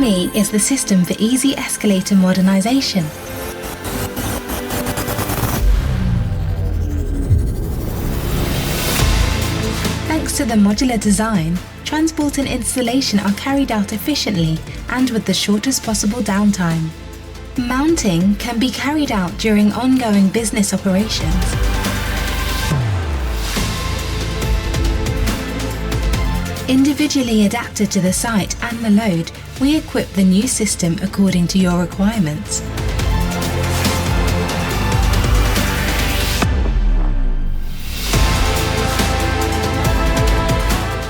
EME is the system for easy escalator modernization. Thanks to the modular design, transport and installation are carried out efficiently and with the shortest possible downtime. Mounting can be carried out during ongoing business operations. Individually adapted to the site and the load, we equip the new system according to your requirements.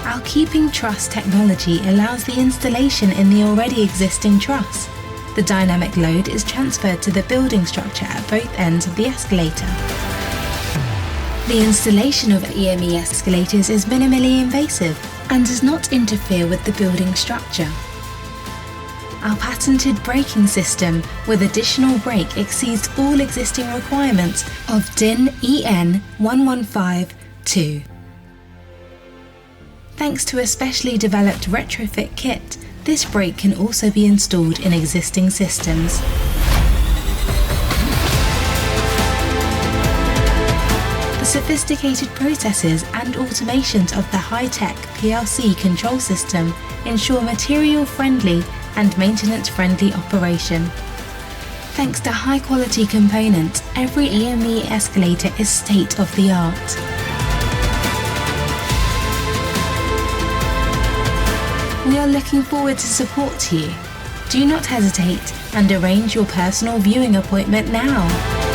Our keeping truss technology allows the installation in the already existing truss. The dynamic load is transferred to the building structure at both ends of the escalator. The installation of EME escalators is minimally invasive and does not interfere with the building structure. Our patented braking system with additional brake exceeds all existing requirements of DIN EN 1152. Thanks to a specially developed retrofit kit, this brake can also be installed in existing systems. The sophisticated processes and automations of the high-tech PLC control system ensure material-friendly and maintenance-friendly operation. Thanks to high-quality components, every EME escalator is state-of-the-art. We are looking forward to support you. Do not hesitate and arrange your personal viewing appointment now.